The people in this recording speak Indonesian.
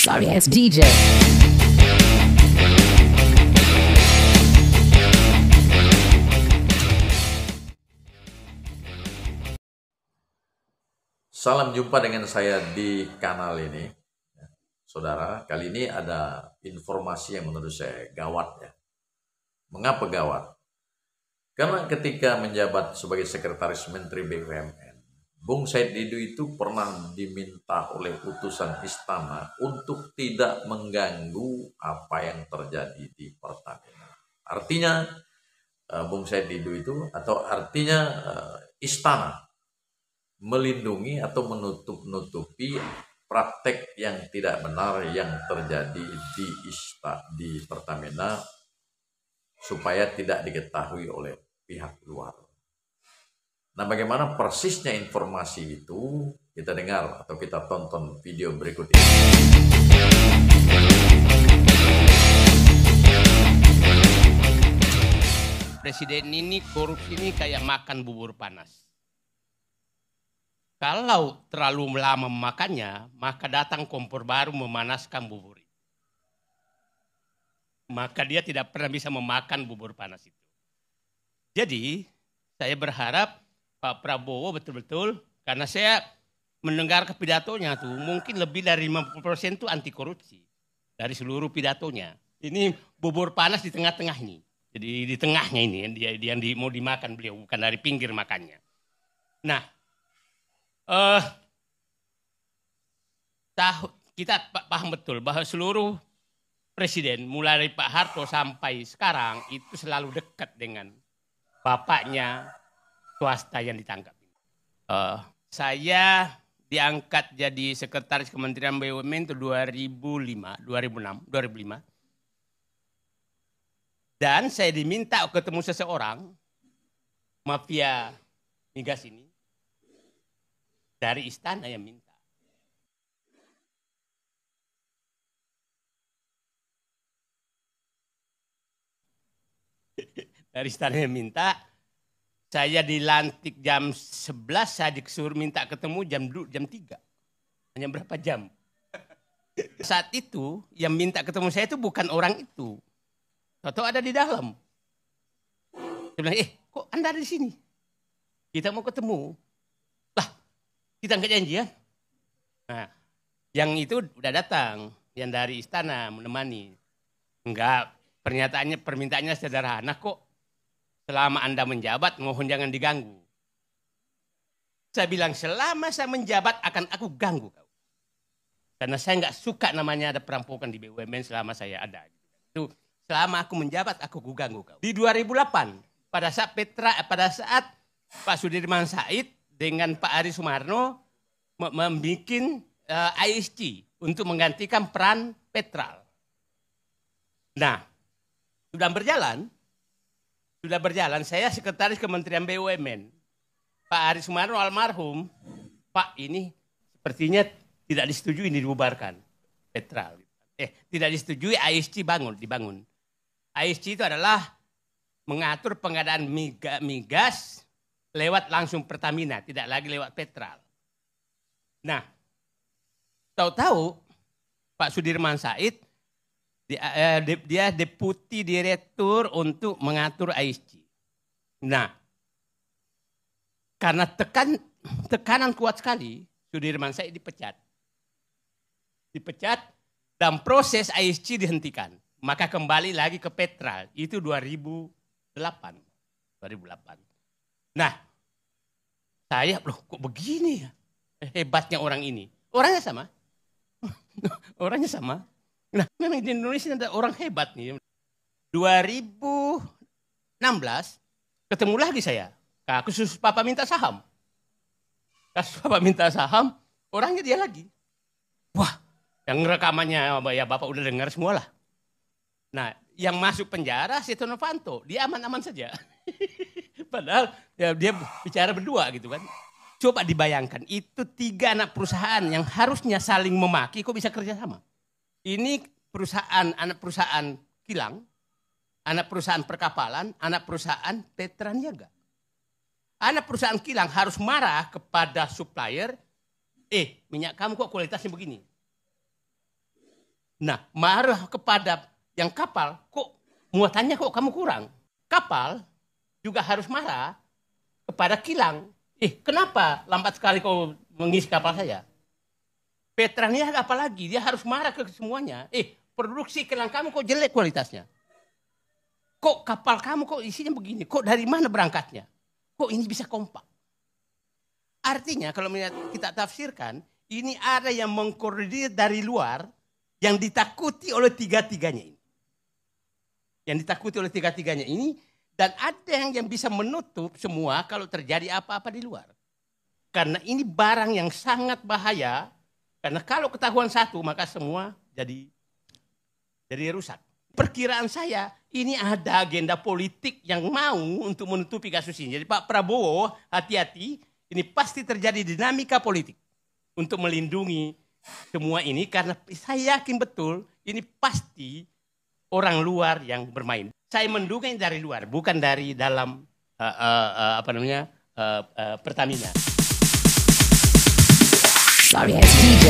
Sorry ass DJ. Salam jumpa dengan saya di kanal ini. Saudara, kali ini ada informasi yang menurut saya gawat ya. Mengapa gawat? Karena ketika menjabat sebagai Sekretaris Menteri BUMN, Bung Said Didu itu pernah diminta oleh utusan istana untuk tidak mengganggu apa yang terjadi di Pertamina. Artinya Bung Said Didu itu atau artinya istana melindungi atau menutup-nutupi praktek yang tidak benar yang terjadi di Pertamina supaya tidak diketahui oleh pihak luar. Nah, bagaimana persisnya informasi itu? Kita dengar atau kita tonton video berikut ini. Presiden ini korupsi ini kayak makan bubur panas. Kalau terlalu lama memakannya, maka datang kompor baru memanaskan bubur itu. Maka dia tidak pernah bisa memakan bubur panas itu. Jadi saya berharap Pak Prabowo betul-betul, karena saya mendengar pidatonya tuh mungkin lebih dari 50% itu anti korupsi dari seluruh pidatonya. Ini bubur panas di tengah-tengah ini. Jadi di tengahnya ini yang mau dimakan beliau, bukan dari pinggir makannya. Nah, kita paham betul bahwa seluruh presiden mulai dari Pak Harto sampai sekarang itu selalu dekat dengan bapaknya swasta yang ditangkap. Saya diangkat jadi sekretaris Kementerian BUMN itu 2005. Dan saya diminta ketemu seseorang mafia migas ini dari istana yang minta. Dari istana yang minta. Saya dilantik jam 11, saya disuruh minta ketemu jam 3. Hanya berapa jam. Saat itu yang minta ketemu saya itu bukan orang itu. Atau ada di dalam. Dia bilang, kok Anda ada di sini? Kita mau ketemu. Lah, kita nggak janjian. Nah, yang itu udah datang. Yang dari istana menemani. Enggak, permintaannya sederhana kok. Selama Anda menjabat, mohon jangan diganggu. Saya bilang, selama saya menjabat akan aku ganggu kau. Karena saya nggak suka namanya ada perampokan di BUMN selama saya ada. Itu selama aku menjabat, aku ganggu kau. Di 2008, pada saat Pak Sudirman Said dengan Pak Ari Sumarno membuat ISG untuk menggantikan peran Petral. Nah, sudah berjalan, saya sekretaris Kementerian BUMN. Pak Ari Sumarno almarhum, Pak ini sepertinya tidak disetujui ini dibubarkan. Petral. Tidak disetujui ISG dibangun. ISG itu adalah mengatur pengadaan migas lewat langsung Pertamina, tidak lagi lewat Petral. Nah, tahu-tahu Pak Sudirman Said dia deputi direktur untuk mengatur ISG. Nah, karena tekanan kuat sekali, Sudirman Said dipecat dan proses ISG dihentikan. Maka kembali lagi ke Petral, itu 2008. Nah, saya kok begini ya? Hebatnya orang ini. Orangnya sama. Nah, memang di Indonesia ada orang hebat nih. 2016 ketemu lagi saya. Kasus Papa minta saham. Orangnya dia lagi. Wah, yang rekamannya ya Bapak udah dengar semua lah. Nah, yang masuk penjara Setia Novanto, dia aman-aman saja. Padahal dia bicara berdua gitu kan. Coba dibayangkan, itu 3 anak perusahaan yang harusnya saling memaki, kok bisa kerja sama? Ini anak perusahaan kilang, anak perusahaan perkapalan, anak perusahaan Petraniaga. Anak perusahaan kilang harus marah kepada supplier, minyak kamu kok kualitasnya begini. Nah, marah kepada yang kapal, kok muatannya kok kamu kurang? Kapal juga harus marah kepada kilang. Kenapa lambat sekali kau mengisi kapal saya? Petrania apalagi, dia harus marah ke semuanya. Produksi kilang kamu kok jelek kualitasnya. Kok kapal kamu kok isinya begini? Kok dari mana berangkatnya? Kok ini bisa kompak? Artinya kalau kita tafsirkan, ini ada yang mengkoordinir dari luar yang ditakuti oleh tiga-tiganya ini. Yang ditakuti oleh tiga-tiganya ini, dan ada yang bisa menutup semua kalau terjadi apa-apa di luar. Karena ini barang yang sangat bahaya, karena kalau ketahuan satu maka semua jadi rusak. Perkiraan saya ini ada agenda politik yang mau untuk menutupi kasus ini. Jadi Pak Prabowo hati-hati, ini pasti terjadi dinamika politik untuk melindungi semua ini, karena saya yakin betul ini pasti orang luar yang bermain. Saya menduga ini dari luar, bukan dari dalam Pertamina. Sorry, DJ.